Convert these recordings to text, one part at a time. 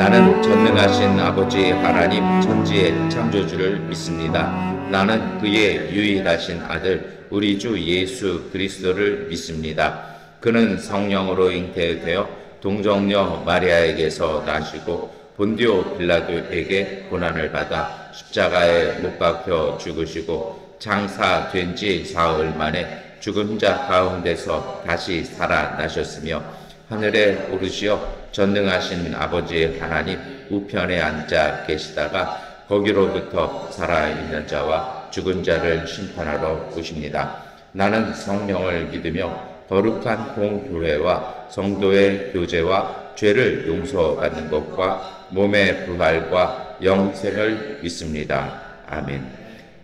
나는 전능하신 아버지 하나님 천지의 창조주를 믿습니다. 나는 그의 유일하신 아들 우리 주 예수 그리스도를 믿습니다. 그는 성령으로 잉태되어 동정녀 마리아에게서 나시고 본디오 빌라도에게 고난을 받아 십자가에 못 박혀 죽으시고 장사된 지 사흘 만에 죽은 자 가운데서 다시 살아나셨으며 하늘에 오르시어 전능하신 아버지 하나님 우편에 앉아 계시다가 거기로부터 살아있는 자와 죽은 자를 심판하러 오십니다. 나는 성령을 믿으며 거룩한 공교회와 성도의 교제와 죄를 용서받는 것과 몸의 부활과 영생을 믿습니다. 아멘.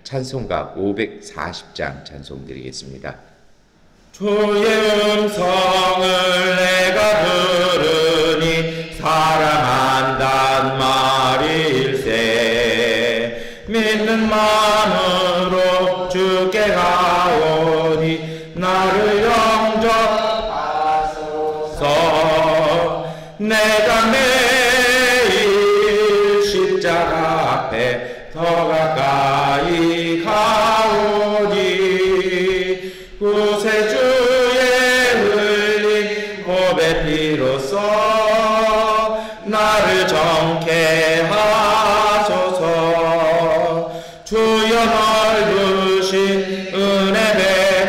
찬송가 540장 찬송 드리겠습니다. 주의 음성을 내가 들으니 사랑한단 말일세. 믿는 마음으로 주께 가오니 나를 영접하소서. 내가 매일 십자가 앞에 더 가까이 가오니 구세주의 흘린 보배 피로써 나를 정케 하소서. 주여 넓으신 은혜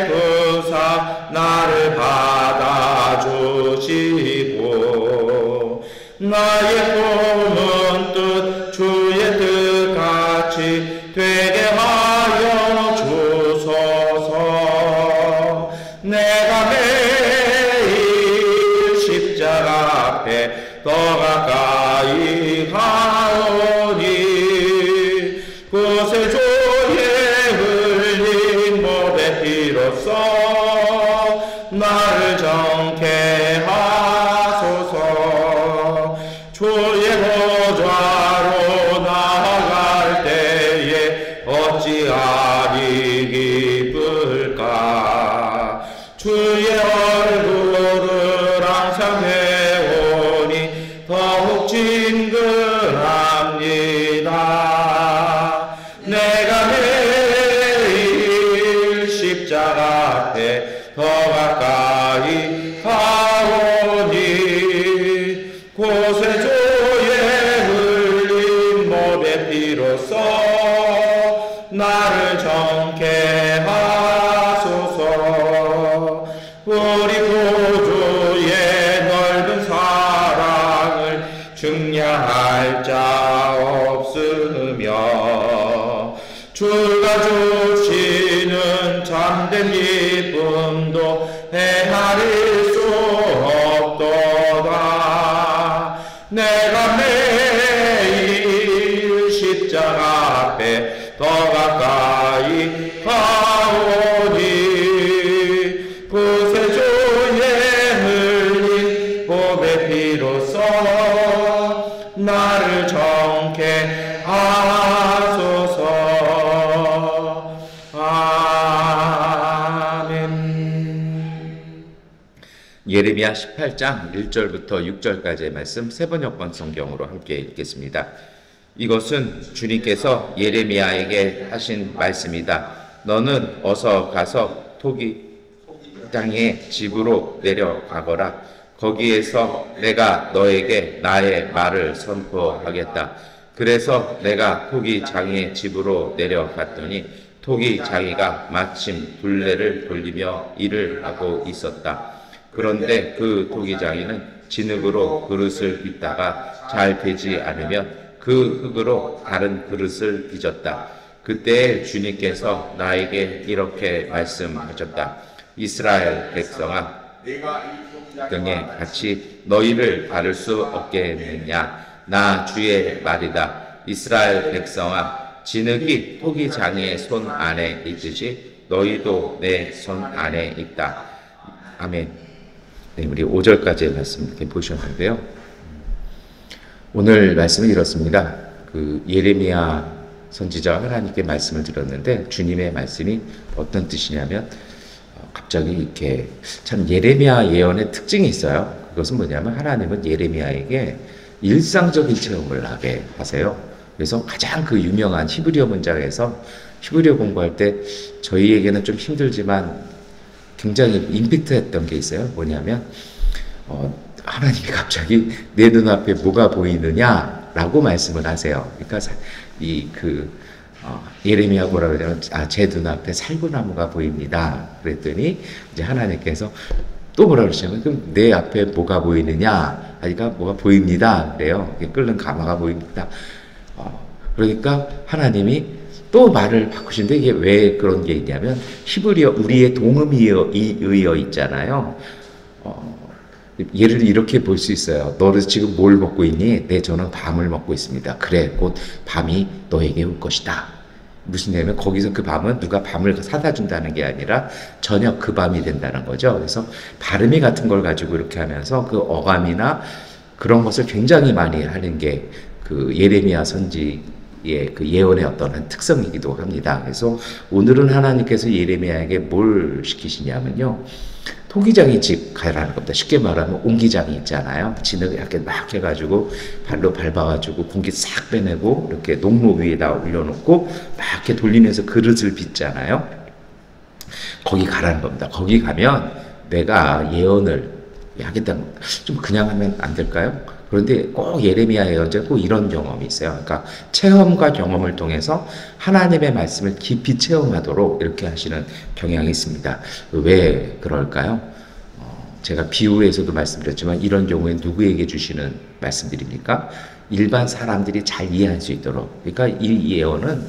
베푸사 나를 받아주시고 나의 꿈은 뜻 주의 뜻같이 되게 하여 주소서. 내가 매일 십자가 앞에 더 가까이 가오니 구세주의 흘린 보배 피로써 나를 정케 하소서. 주의 보좌로 나아갈 때에 어찌하리 기쁠까. 주의 얼굴을 항상 배우니 더욱 진근합니다. 내가 매일 십자가 앞에 더 가까이 가오니 구세주의 흘린 보배 피로써 나를 정케 하소서. 우리 구주의 넓은 사랑을 증량할 자 없으며 주가 주시는 참된 기쁨도 헤아릴 수 없도다. 내가 매일 십자가 앞에 더 가까이 가오니 구세주의 흘린 보배 피로써 나를 정케 하소서. 아멘. 예레미야 18장 1절부터 6절까지의 말씀 세 번역번 성경으로 함께 읽겠습니다. 이것은 주님께서 예레미야에게 하신 말씀이다. 너는 어서 가서 토기 땅의 집으로 내려가거라. 거기에서 내가 너에게 나의 말을 선포하겠다. 그래서 내가 토기 장의 집으로 내려갔더니 토기 장이가 마침 둘레를 돌리며 일을 하고 있었다. 그런데 그 토기 장이는 진흙으로 그릇을 빚다가 잘 되지 않으면 그 흙으로 다른 그릇을 빚었다. 그때 주님께서 나에게 이렇게 말씀하셨다. 이스라엘 백성아, 등에 같이 너희를 다룰 수 없겠느냐? 나 주의 말이다. 이스라엘 백성아, 진흙이 토기 장의 손 안에 있듯이 너희도 내 손 안에 있다. 아멘. 네, 우리 5절까지의 말씀 이렇게 보셨는데요. 오늘 말씀은 이렇습니다. 그 예레미야 선지자가 하나님께 말씀을 들었는데 주님의 말씀이 어떤 뜻이냐면 갑자기 이렇게 참 예레미야 예언의 특징이 있어요. 그것은 뭐냐면 하나님은 예레미야에게 일상적인 체험을 하게 하세요. 그래서 가장 그 유명한 히브리어 문장에서 히브리어 공부할 때 저희에게는 좀 힘들지만 굉장히 임팩트했던 게 있어요. 뭐냐면 하나님이 갑자기 내 눈앞에 뭐가 보이느냐라고 말씀을 하세요. 그러니까 예레미야 뭐라 그러냐면 제 눈앞에 살구나무가 보입니다. 그랬더니 이제 하나님께서 또 뭐라 그러시냐면 그럼 내 앞에 뭐가 보이느냐 하니까 뭐가 보입니다. 그래요. 끓는 가마가 보입니다. 그러니까 하나님이 또 말을 바꾸시는데 이게 왜 그런 게 있냐면 히브리어 우리의 동음이 의어 있잖아요. 예를 이렇게 볼 수 있어요. 너는 지금 뭘 먹고 있니? 네, 저는 밤을 먹고 있습니다. 그래, 곧 밤이 너에게 올 것이다. 무슨 얘기냐면 거기서 그 밤은 누가 밤을 사다 준다는 게 아니라 저녁 그 밤이 된다는 거죠. 그래서 발음이 같은 걸 가지고 이렇게 하면서 그 어감이나 그런 것을 굉장히 많이 하는 게 그 예레미야 선지의 그 예언의 어떤 한 특성이기도 합니다. 그래서 오늘은 하나님께서 예레미야에게 뭘 시키시냐면요. 토기장이 집 가라는 겁니다. 쉽게 말하면 옹기장이 있잖아요. 진흙 이렇게 막 해가지고 발로 밟아가지고 공기 싹 빼내고 이렇게 농로 위에다 올려놓고 막 이렇게 돌리면서 그릇을 빚잖아요. 거기 가라는 겁니다. 거기 가면 내가 예언을 하겠다는 겁니다. 좀 그냥 하면 안 될까요? 그런데 꼭 예레미야 예언자는 꼭 이런 경험이 있어요. 그러니까 체험과 경험을 통해서 하나님의 말씀을 깊이 체험하도록 이렇게 하시는 경향이 있습니다. 왜 그럴까요? 제가 비유에서도 말씀드렸지만 이런 경우에 누구에게 주시는 말씀드립니까? 일반 사람들이 잘 이해할 수 있도록. 그러니까 이 예언은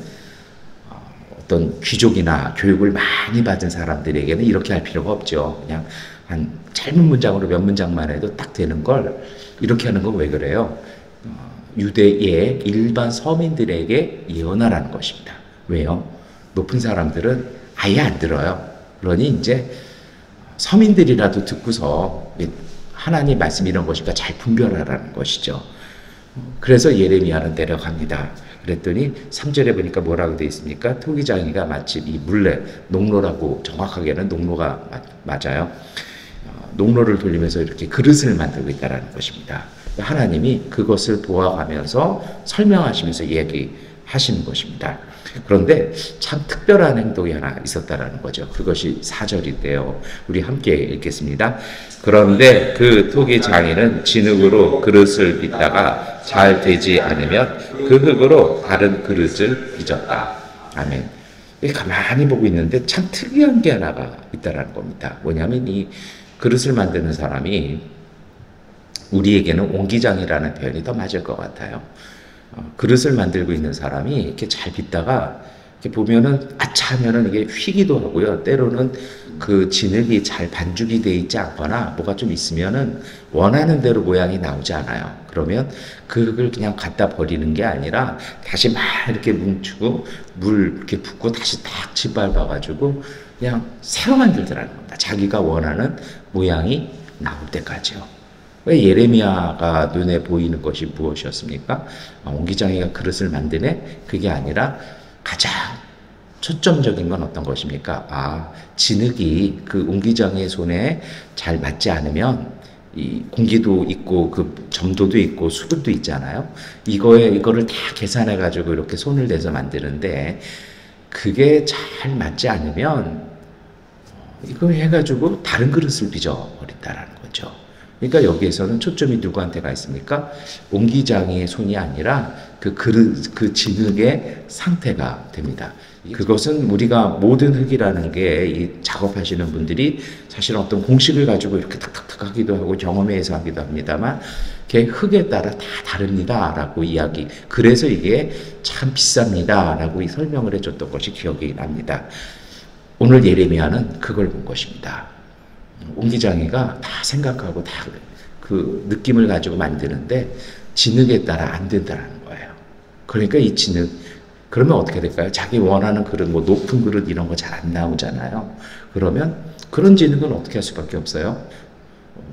어떤 귀족이나 교육을 많이 받은 사람들에게는 이렇게 할 필요가 없죠. 그냥 한 짧은 문장으로 몇 문장만 해도 딱 되는 걸 이렇게 하는 건 왜 그래요? 유대의 일반 서민들에게 예언하라는 것입니다. 왜요? 높은 사람들은 아예 안 들어요. 그러니 이제 서민들이라도 듣고서 하나님 말씀 이런 것이니까 잘 분별하라는 것이죠. 그래서 예레미야는 내려갑니다. 그랬더니 3절에 보니까 뭐라고 되어 있습니까? 토기장이가 마치 이 물레, 농로라고 정확하게는 농로가 맞아요. 농로를 돌리면서 이렇게 그릇을 만들고 있다는 것입니다. 하나님이 그것을 보아가면서 설명하시면서 얘기하시는 것입니다. 그런데 참 특별한 행동이 하나 있었다라는 거죠. 그것이 4절인데요. 우리 함께 읽겠습니다. 그런데 그 토기 장인은 진흙으로 그릇을 빚다가 잘 되지 않으면 그 흙으로 다른 그릇을 빚었다. 아멘. 가만히 보고 있는데 참 특이한 게 하나가 있다라는 겁니다. 뭐냐면 이 그릇을 만드는 사람이 우리에게는 옹기장이라는 표현이 더 맞을 것 같아요. 그릇을 만들고 있는 사람이 이렇게 잘 빚다가 이렇게 보면은 아차 하면은 이게 휘기도 하고요. 때로는 그 진흙이 잘 반죽이 돼 있지 않거나 뭐가 좀 있으면은 원하는 대로 모양이 나오지 않아요. 그러면 그 흙을 그냥 갖다 버리는 게 아니라 다시 막 이렇게 뭉치고 물 이렇게 붓고 다시 딱 짓밟아가지고 그냥 새로 만들더라는 겁니다. 자기가 원하는 모양이 나올 때까지요. 왜 예레미야가 눈에 보이는 것이 무엇이었습니까? 옹기장이가 그릇을 만드네? 그게 아니라 가장 초점적인 건 어떤 것입니까? 진흙이 그 옹기장의 손에 잘 맞지 않으면 이 공기도 있고 그 점도도 있고 수분도 있잖아요. 이거를 다 계산해 가지고 이렇게 손을 대서 만드는데 그게 잘 맞지 않으면 이거 해가지고 다른 그릇을 빚어버린다라는 거죠. 그러니까 여기에서는 초점이 누구한테 가 있습니까? 옹기장이의 손이 아니라 그 그릇, 그 진흙의 상태가 됩니다. 그것은 우리가 모든 흙이라는 게 이 작업하시는 분들이 사실 어떤 공식을 가지고 이렇게 탁탁탁 하기도 하고 경험에 의해서 하기도 합니다만 그게 흙에 따라 다 다릅니다라고 이야기. 그래서 이게 참 비쌉니다라고 설명을 해줬던 것이 기억이 납니다. 오늘 예레미야는 그걸 본 것입니다. 옹기장이가 다 생각하고 다 그 느낌을 가지고 만드는데 진흙에 따라 안 된다는 거예요. 그러니까 이 진흙 그러면 어떻게 될까요? 자기 원하는 그릇, 뭐 높은 그릇 이런 거 잘 안 나오잖아요. 그러면 그런 진흙은 어떻게 할 수밖에 없어요?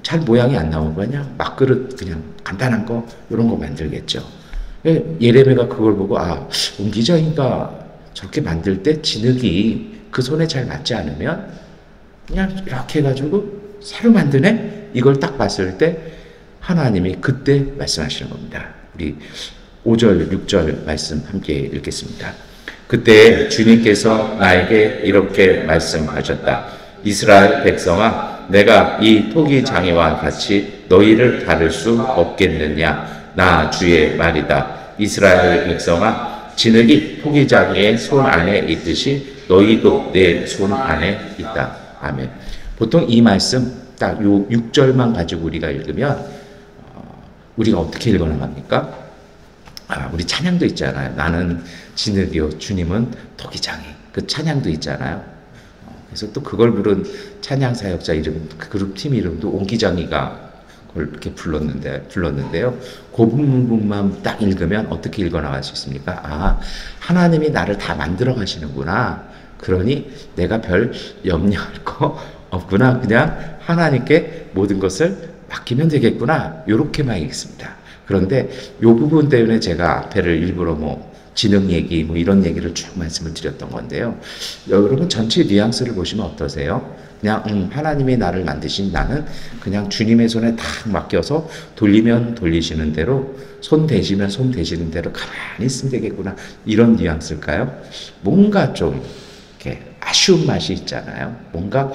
잘 모양이 안 나오는 거냐? 막그릇 그냥 간단한 거 이런 거 만들겠죠. 예레미야가 그걸 보고 옹기장이가 저렇게 만들 때 진흙이 그 손에 잘 맞지 않으면 그냥 이렇게 해가지고 새로 만드네? 이걸 딱 봤을 때 하나님이 그때 말씀하시는 겁니다. 우리 5절, 6절 말씀 함께 읽겠습니다. 그때 주님께서 나에게 이렇게 말씀하셨다. 이스라엘 백성아, 내가 이 토기장애와 같이 너희를 다룰 수 없겠느냐? 나 주의 말이다. 이스라엘 백성아, 진흙이 토기장애의 손 안에 있듯이 너희도 내 손 안에 있다. 아멘. 보통 이 말씀 딱 요 6절만 가지고 우리가 읽으면 우리가 어떻게 읽어나갑니까? 우리 찬양도 있잖아요. 나는 진흙이요 주님은 토기장애. 그 찬양도 있잖아요. 그래서 또 그걸 부른 찬양 사역자 이름, 그 그룹 팀 이름도 옹기장이가 그걸 이렇게 불렀는데요. 그 부분만 딱 읽으면 어떻게 읽어나갈 수 있습니까? 하나님이 나를 다 만들어 가시는구나. 그러니 내가 별 염려할 거 없구나. 그냥 하나님께 모든 것을 맡기면 되겠구나. 요렇게만 읽습니다. 그런데 요 부분 때문에 제가 앞에를 일부러 진흙 얘기 이런 얘기를 쭉 말씀을 드렸던 건데요. 여러분 전체 뉘앙스를 보시면 어떠세요? 그냥 하나님이 나를 만드신 나는 그냥 주님의 손에 딱 맡겨서 돌리면 돌리시는 대로 손 대시면 손 대시는 대로 가만히 있으면 되겠구나. 이런 뉘앙스일까요? 뭔가 좀 이렇게 아쉬운 맛이 있잖아요. 뭔가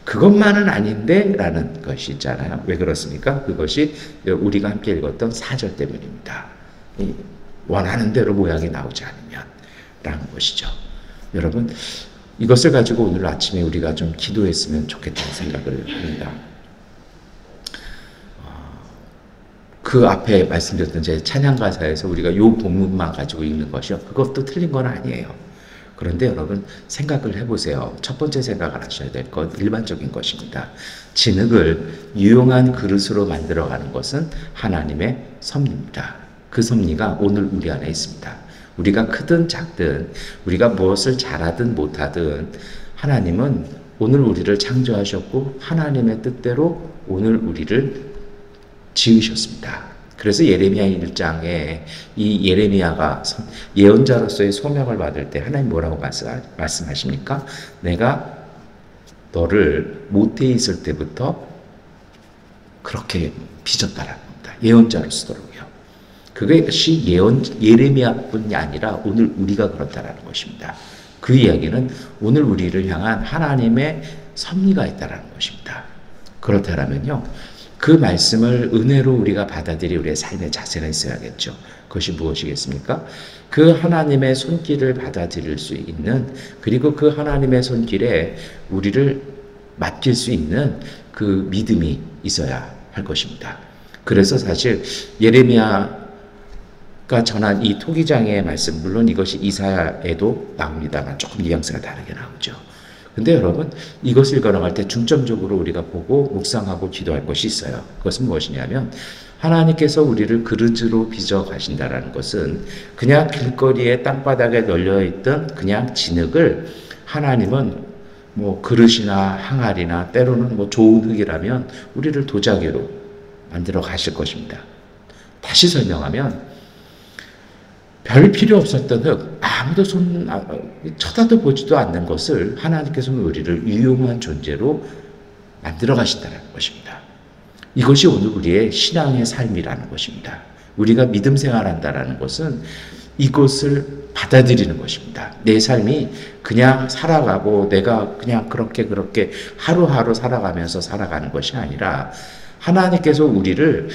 그것만은 아닌데 라는 것이 있잖아요. 왜 그렇습니까? 그것이 우리가 함께 읽었던 4절 때문입니다. 원하는 대로 모양이 나오지 않으면 라는 것이죠. 여러분 이것을 가지고 오늘 아침에 우리가 좀 기도했으면 좋겠다는 생각을 합니다. 그 앞에 말씀드렸던 제 찬양 가사에서 우리가 이 본문만 가지고 읽는 것이요. 그것도 틀린 건 아니에요. 그런데 여러분 생각을 해보세요. 첫 번째 생각을 하셔야 될 건 일반적인 것입니다. 진흙을 유용한 그릇으로 만들어가는 것은 하나님의 섭리입니다. 그 섭리가 오늘 우리 안에 있습니다. 우리가 크든 작든 우리가 무엇을 잘하든 못하든 하나님은 오늘 우리를 창조하셨고 하나님의 뜻대로 오늘 우리를 지으셨습니다. 그래서 예레미야 1장에 이 예레미야가 예언자로서의 소명을 받을 때 하나님 뭐라고 말씀하십니까? 내가 너를 모태에 있을 때부터 그렇게 빚었다라는 겁니다. 예언자로서도록요. 그것이 예레미야뿐이 아니라 오늘 우리가 그렇다라는 것입니다. 그 이야기는 오늘 우리를 향한 하나님의 섭리가 있다라는 것입니다. 그렇다면요. 그 말씀을 은혜로 우리가 받아들이 우리의 삶의 자세가 있어야겠죠. 그것이 무엇이겠습니까? 그 하나님의 손길을 받아들일 수 있는 그리고 그 하나님의 손길에 우리를 맡길 수 있는 그 믿음이 있어야 할 것입니다. 그래서 사실 예레미야가 전한 이 토기장애의 말씀 물론 이것이 이사야에도 나옵니다만 조금 뉘앙스가 다르게 나오죠. 근데 여러분 이것을 읽어나갈 때 중점적으로 우리가 보고 묵상하고 기도할 것이 있어요. 그것은 무엇이냐면 하나님께서 우리를 그릇으로 빚어 가신다라는 것은 그냥 길거리에 땅바닥에 널려있던 그냥 진흙을 하나님은 그릇이나 항아리나 때로는 좋은 흙이라면 우리를 도자기로 만들어 가실 것입니다. 다시 설명하면 별 필요 없었던 흙, 아무도 쳐다도 보지도 않는 것을 하나님께서는 우리를 유용한 존재로 만들어 가신다는 것입니다. 이것이 오늘 우리의 신앙의 삶이라는 것입니다. 우리가 믿음 생활한다는 것은 이것을 받아들이는 것입니다. 내 삶이 그냥 살아가고 내가 그냥 그렇게 하루하루 살아가면서 살아가는 것이 아니라 하나님께서 우리를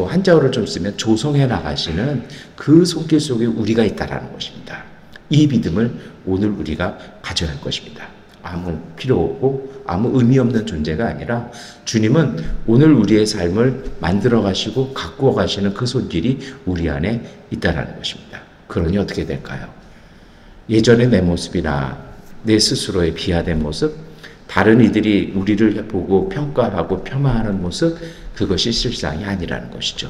한자어를 좀 쓰면 조성해 나가시는 그 손길 속에 우리가 있다라는 것입니다. 이 믿음을 오늘 우리가 가져야 할 것입니다. 아무 필요 없고 아무 의미 없는 존재가 아니라 주님은 오늘 우리의 삶을 만들어 가시고 가꾸어 가시는 그 손길이 우리 안에 있다라는 것입니다. 그러니 어떻게 될까요? 예전의 내 모습이나 내 스스로의 비하된 모습, 다른 이들이 우리를 보고 평가하고 폄하하는 모습, 그것이 실상이 아니라는 것이죠.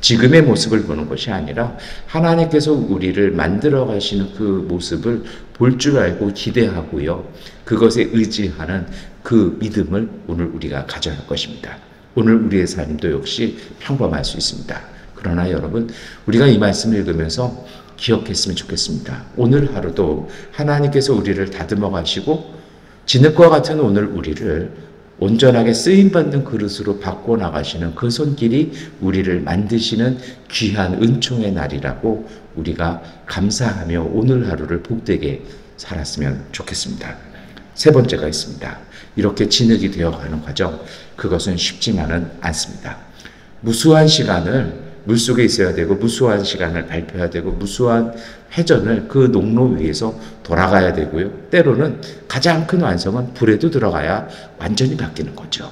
지금의 모습을 보는 것이 아니라 하나님께서 우리를 만들어 가시는 그 모습을 볼 줄 알고 기대하고요. 그것에 의지하는 그 믿음을 오늘 우리가 가져야 할 것입니다. 오늘 우리의 삶도 역시 평범할 수 있습니다. 그러나 여러분, 우리가 이 말씀을 읽으면서 기억했으면 좋겠습니다. 오늘 하루도 하나님께서 우리를 다듬어 가시고 진흙과 같은 오늘 우리를 온전하게 쓰임받는 그릇으로 바꿔나가시는 그 손길이 우리를 만드시는 귀한 은총의 날이라고 우리가 감사하며 오늘 하루를 복되게 살았으면 좋겠습니다. 세 번째가 있습니다. 이렇게 진흙이 되어가는 과정, 그것은 쉽지만은 않습니다. 무수한 시간을 물속에 있어야 되고 무수한 시간을 밟혀야 되고 무수한 회전을 그 농로 위에서 돌아가야 되고요. 때로는 가장 큰 완성은 불에도 들어가야 완전히 바뀌는 거죠.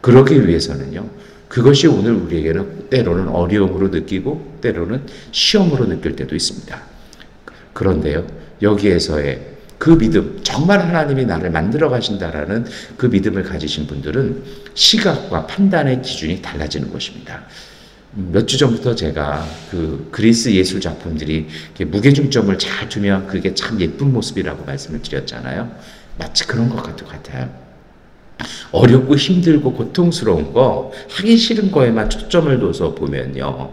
그러기 위해서는요. 그것이 오늘 우리에게는 때로는 어려움으로 느끼고 때로는 시험으로 느낄 때도 있습니다. 그런데요. 여기에서의 그 믿음, 정말 하나님이 나를 만들어 가신다라는 그 믿음을 가지신 분들은 시각과 판단의 기준이 달라지는 것입니다. 몇 주 전부터 제가 그 그리스 예술 작품들이 무게중점을 잘 두면 그게 참 예쁜 모습이라고 말씀을 드렸잖아요. 마치 그런 것 같아요. 어렵고 힘들고 고통스러운 거, 하기 싫은 거에만 초점을 둬서 보면요.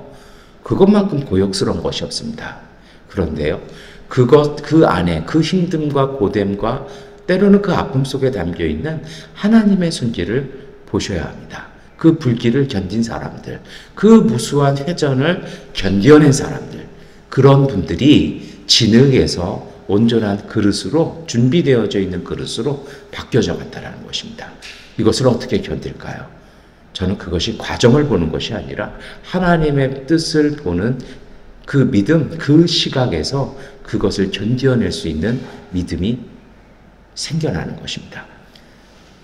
그것만큼 고역스러운 것이 없습니다. 그런데요. 그 안에 그 힘듦과 고됨과 때로는 그 아픔 속에 담겨 있는 하나님의 손길을 보셔야 합니다. 그 불길을 견딘 사람들, 그 무수한 회전을 견뎌낸 사람들, 그런 분들이 진흙에서 온전한 그릇으로 준비되어져 있는 그릇으로 바뀌어져 간다는 것입니다. 이것을 어떻게 견딜까요? 저는 그것이 과정을 보는 것이 아니라 하나님의 뜻을 보는 그 믿음, 그 시각에서 그것을 견뎌낼 수 있는 믿음이 생겨나는 것입니다.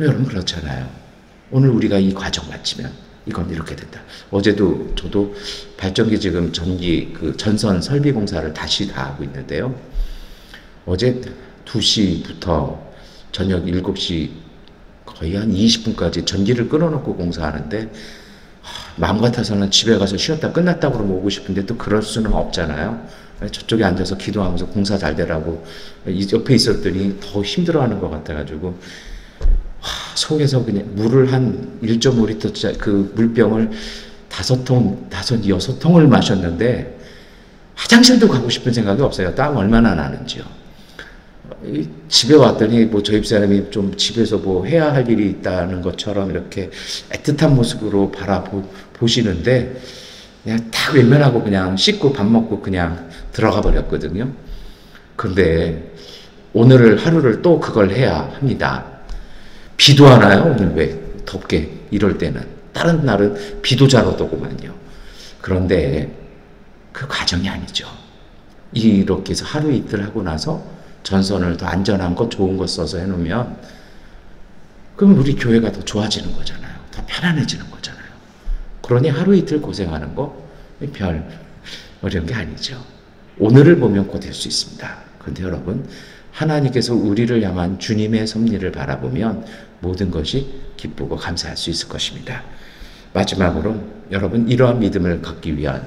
여러분 그렇잖아요. 오늘 우리가 이 과정 마치면 이건 이렇게 된다. 어제도 저도 발전기 지금 전기 그 전선 설비 공사를 다시 다 하고 있는데요. 어제 2시부터 저녁 7시 거의 한 20분까지 전기를 끊어놓고 공사하는데 마음 같아서는 집에 가서 쉬었다 끝났다고 그러면 오고 싶은데 또 그럴 수는 없잖아요. 저쪽에 앉아서 기도하면서 공사 잘 되라고 옆에 있었더니 더 힘들어하는 것 같아가지고 속에서 그냥 물을 한 1.5리터 그 물병을 6통을 마셨는데 화장실도 가고 싶은 생각이 없어요. 땀 얼마나 나는지요. 집에 왔더니 뭐 저희 집사람이 좀 집에서 뭐 해야 할 일이 있다는 것처럼 이렇게 애틋한 모습으로 바라보시는데 그냥 딱 외면하고 그냥 씻고 밥 먹고 그냥 들어가 버렸거든요. 그런데 오늘 하루를 또 그걸 해야 합니다. 비도 안 와요. 오늘 왜 덥게 이럴 때는. 다른 날은 비도 잘 오더구만요. 그런데 그 과정이 아니죠. 이렇게 해서 하루 이틀 하고 나서 전선을 더 안전한 것 좋은 것 써서 해놓으면 그럼 우리 교회가 더 좋아지는 거잖아요. 더 편안해지는 거잖아요. 그러니 하루 이틀 고생하는 거 별 어려운 게 아니죠. 오늘을 보면 곧 될 수 있습니다. 그런데 여러분 하나님께서 우리를 향한 주님의 섭리를 바라보면 모든 것이 기쁘고 감사할 수 있을 것입니다. 마지막으로 여러분 이러한 믿음을 갖기 위한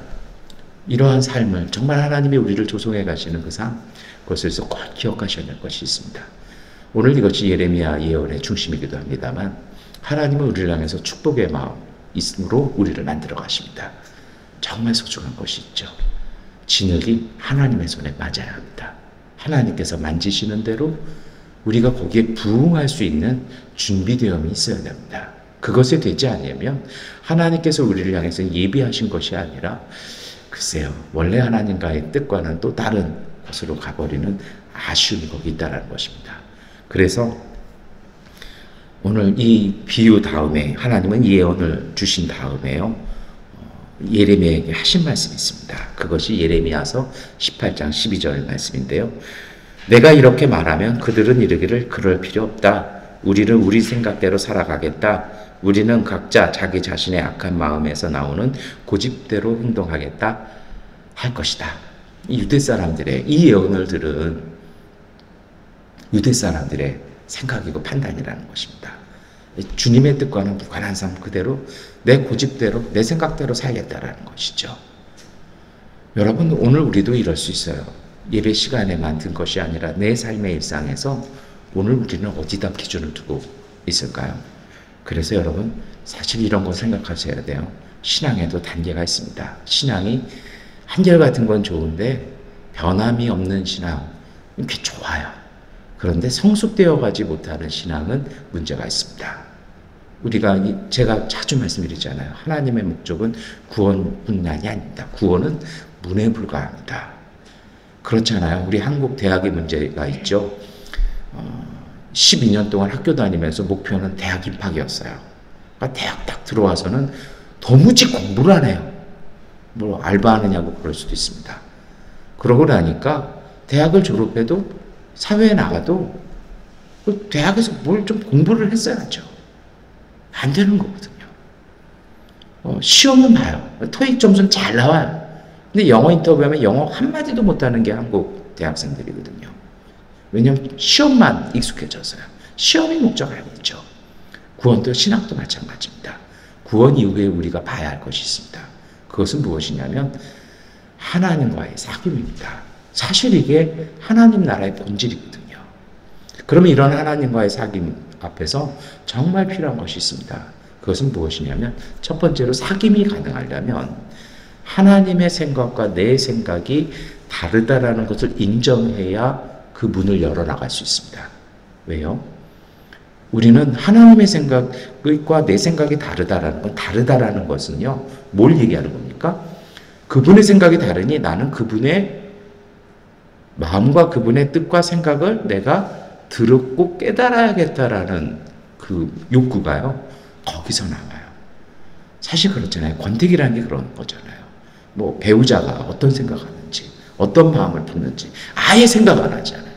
이러한 삶을 정말 하나님이 우리를 조성해 가시는 그 삶 그것에서 꼭 기억하셔야 될 것이 있습니다. 오늘 이것이 예레미야 예언의 중심이기도 합니다만 하나님은 우리를 향해서 축복의 마음으로 우리를 만들어 가십니다. 정말 소중한 것이 있죠. 진흙이 하나님의 손에 맞아야 합니다. 하나님께서 만지시는 대로 우리가 거기에 부응할 수 있는 준비되음이 있어야 됩니다. 그것이 되지 않으면 하나님께서 우리를 향해서 예비하신 것이 아니라 글쎄요 원래 하나님과의 뜻과는 또 다른 곳으로 가버리는 아쉬움이 거기 있다는 것입니다. 그래서 오늘 이 비유 다음에 하나님은 예언을 주신 다음에요 예레미야에게 하신 말씀이 있습니다. 그것이 예레미야서 18장 12절 말씀인데요. 내가 이렇게 말하면 그들은 이르기를 그럴 필요 없다. 우리는 우리 생각대로 살아가겠다. 우리는 각자 자기 자신의 악한 마음에서 나오는 고집대로 행동하겠다 할 것이다. 이 유대 사람들의 이 예언을 들은 유대 사람들의 생각이고 판단이라는 것입니다. 주님의 뜻과는 무관한 삶 그대로 내 고집대로 내 생각대로 살겠다라는 것이죠. 여러분 오늘 우리도 이럴 수 있어요. 예배 시간에 만든 것이 아니라 내 삶의 일상에서 오늘 우리는 어디다 기준을 두고 있을까요? 그래서 여러분 사실 이런 거 생각하셔야 돼요. 신앙에도 단계가 있습니다. 신앙이 한결같은 건 좋은데 변함이 없는 신앙 이게 좋아요. 그런데 성숙되어 가지 못하는 신앙은 문제가 있습니다. 제가 자주 말씀드리잖아요. 하나님의 목적은 구원뿐만이 아닙니다. 구원은 문에 불과합니다. 그렇잖아요. 우리 한국 대학의 문제가 있죠. 12년 동안 학교 다니면서 목표는 대학 입학이었어요. 그러니까 대학 딱 들어와서는 도무지 공부를 안 해요. 뭐 알바하느냐고 그럴 수도 있습니다. 그러고 나니까 대학을 졸업해도 사회에 나가도 그 대학에서 뭘 좀 공부를 했어야죠. 안 되는 거거든요. 시험은 봐요. 토익 점수는 잘 나와요. 근데 영어 인터뷰하면 영어 한마디도 못하는 게 한국 대학생들이거든요. 왜냐하면 시험만 익숙해져서요. 시험이 목적 알고 있죠. 구원도 신학도 마찬가지입니다. 구원 이후에 우리가 봐야 할 것이 있습니다. 그것은 무엇이냐면 하나님과의 사귐입니다. 사실 이게 하나님 나라의 본질이거든요. 그러면 이런 하나님과의 사귐 앞에서 정말 필요한 것이 있습니다. 그것은 무엇이냐면 첫 번째로 사귐이 가능하려면 하나님의 생각과 내 생각이 다르다라는 것을 인정해야 그 문을 열어나갈 수 있습니다. 왜요? 우리는 하나님의 생각과 내 생각이 다르다라는 것은요, 뭘 얘기하는 겁니까? 그분의 생각이 다르니 나는 그분의 마음과 그분의 뜻과 생각을 내가 들었고 깨달아야겠다라는 그 욕구가요, 거기서 나와요. 사실 그렇잖아요. 권태기라는 게 그런 거잖아요. 뭐 배우자가 어떤 생각하는지, 어떤 마음을 품는지 아예 생각 안 하잖아요.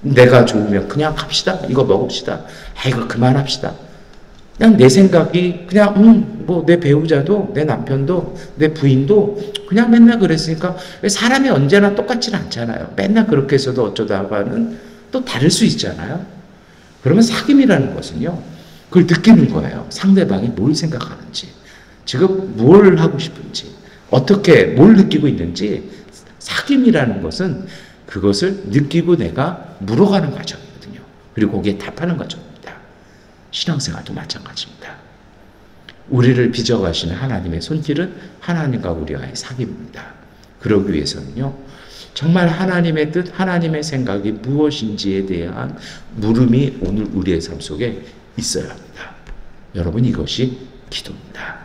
내가 좋으면 그냥 갑시다. 이거 먹읍시다. 이거 그만합시다. 그냥 내 생각이 그냥 뭐 내 배우자도 내 남편도 내 부인도 그냥 맨날 그랬으니까 사람이 언제나 똑같지는 않잖아요. 맨날 그렇게 해서도 어쩌다가는 또 다를 수 있잖아요. 그러면 사귐이라는 것은요, 그걸 느끼는 거예요. 상대방이 뭘 생각하는지, 지금 뭘 하고 싶은지, 어떻게 뭘 느끼고 있는지. 사귐이라는 것은 그것을 느끼고 내가 물어가는 과정이거든요. 그리고 거기에 답하는 과정입니다. 신앙생활도 마찬가지입니다. 우리를 빚어가시는 하나님의 손길은 하나님과 우리와의 사귐입니다. 그러기 위해서는요, 정말 하나님의 뜻, 하나님의 생각이 무엇인지에 대한 물음이 오늘 우리의 삶 속에 있어야 합니다. 여러분, 이것이 기도입니다.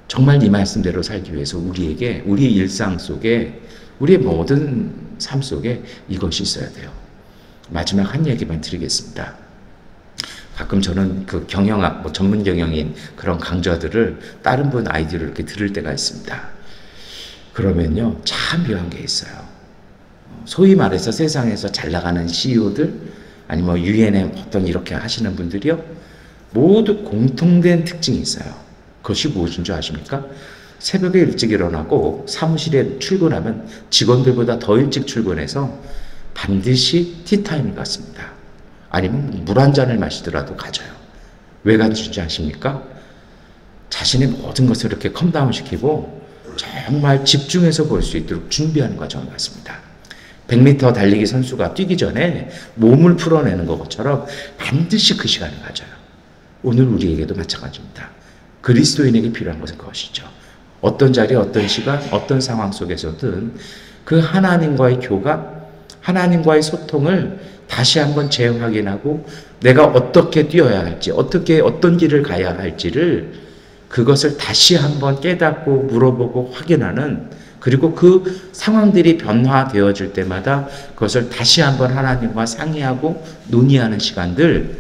정말 이 말씀대로 살기 위해서 우리에게, 우리의 일상 속에, 우리의 모든 삶 속에 이것이 있어야 돼요. 마지막 한 얘기만 드리겠습니다. 가끔 저는 그 경영학, 전문 경영인 그런 강좌들을 다른 분 아이디어를 이렇게 들을 때가 있습니다. 그러면요, 참 묘한 게 있어요. 소위 말해서 세상에서 잘 나가는 CEO들, 아니면 유엔에 어떤 이렇게 하시는 분들이요, 모두 공통된 특징이 있어요. 그것이 무엇인 줄 아십니까? 새벽에 일찍 일어나고 사무실에 출근하면 직원들보다 더 일찍 출근해서 반드시 티타임을 갖습니다. 아니면 물 한 잔을 마시더라도 가져요. 왜 가지는지 아십니까? 자신의 모든 것을 이렇게 컴다운 시키고 정말 집중해서 볼 수 있도록 준비하는 과정을 갖습니다. 100m 달리기 선수가 뛰기 전에 몸을 풀어내는 것처럼 반드시 그 시간을 가져요. 오늘 우리에게도 마찬가지입니다. 그리스도인에게 필요한 것은 그것이죠. 어떤 자리, 어떤 시간, 어떤 상황 속에서든 그 하나님과의 교감, 하나님과의 소통을 다시 한번 재확인하고 내가 어떻게 뛰어야 할지, 어떤 길을 가야 할지를 그것을 다시 한번 깨닫고 물어보고 확인하는, 그리고 그 상황들이 변화되어질 때마다 그것을 다시 한번 하나님과 상의하고 논의하는 시간들,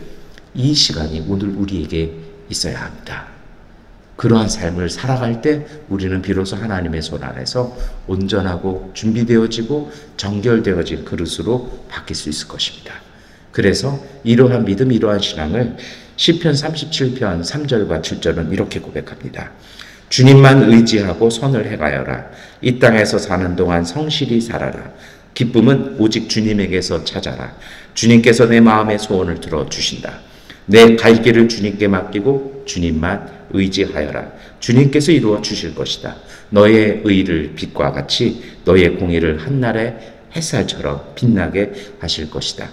이 시간이 오늘 우리에게 있어야 합니다. 그러한 삶을 살아갈 때 우리는 비로소 하나님의 손 안에서 온전하고 준비되어지고 정결되어진 그릇으로 바뀔 수 있을 것입니다. 그래서 이러한 믿음, 이러한 신앙을 시편 37편 3절과 7절은 이렇게 고백합니다. 주님만 의지하고 선을 행하여라. 이 땅에서 사는 동안 성실히 살아라. 기쁨은 오직 주님에게서 찾아라. 주님께서 내 마음의 소원을 들어주신다. 내 갈 길을 주님께 맡기고 주님만 의지하여라. 주님께서 이루어 주실 것이다. 너의 의를 빛과 같이 너의 공의를 한날의 햇살처럼 빛나게 하실 것이다.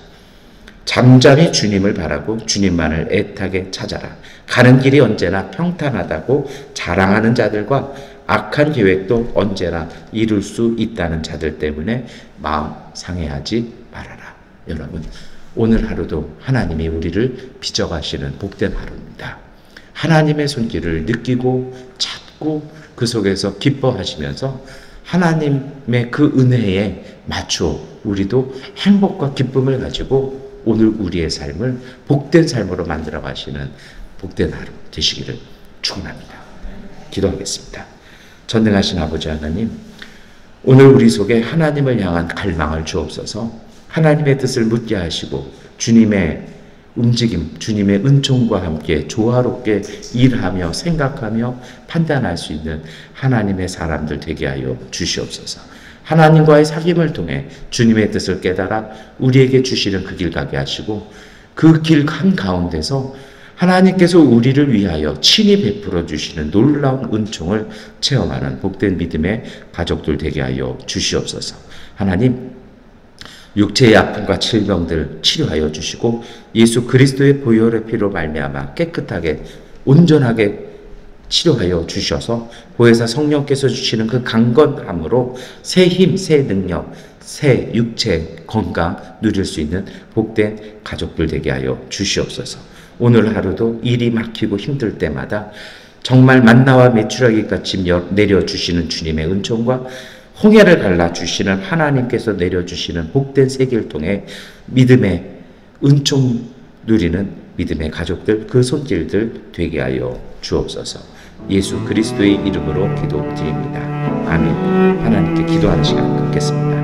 잠잠히 주님을 바라고 주님만을 애타게 찾아라. 가는 길이 언제나 평탄하다고 자랑하는 자들과 악한 계획도 언제나 이룰 수 있다는 자들 때문에 마음 상해하지 말아라. 여러분, 오늘 하루도 하나님이 우리를 빚어가시는 복된 하루입니다. 하나님의 손길을 느끼고 찾고 그 속에서 기뻐하시면서 하나님의 그 은혜에 맞추어 우리도 행복과 기쁨을 가지고 오늘 우리의 삶을 복된 삶으로 만들어 가시는 복된 하루 되시기를 축원합니다. 기도하겠습니다. 전능하신 아버지 하나님, 오늘 우리 속에 하나님을 향한 갈망을 주옵소서. 하나님의 뜻을 묻게 하시고 주님의 움직임, 주님의 은총과 함께 조화롭게 일하며 생각하며 판단할 수 있는 하나님의 사람들 되게 하여 주시옵소서. 하나님과의 사귐을 통해 주님의 뜻을 깨달아 우리에게 주시는 그 길 가게 하시고 그 길 한가운데서 하나님께서 우리를 위하여 친히 베풀어 주시는 놀라운 은총을 체험하는 복된 믿음의 가족들 되게 하여 주시옵소서. 하나님, 육체의 아픔과 질병들 치료하여 주시고 예수 그리스도의 보혈의 피로 말미암아 깨끗하게 온전하게 치료하여 주셔서 보혜사 성령께서 주시는 그 강건함으로 새 힘, 새 능력, 새 육체 건강 누릴 수 있는 복된 가족들 되게 하여 주시옵소서. 오늘 하루도 일이 막히고 힘들 때마다 정말 만나와 메추라기 같이 내려주시는 주님의 은총과 홍해를 갈라주시는 하나님께서 내려주시는 복된 세계를 통해 믿음의 은총 누리는 믿음의 가족들, 그 손길들 되게 하여 주옵소서. 예수 그리스도의 이름으로 기도드립니다. 아멘. 하나님께 기도하는 시간 갖겠습니다.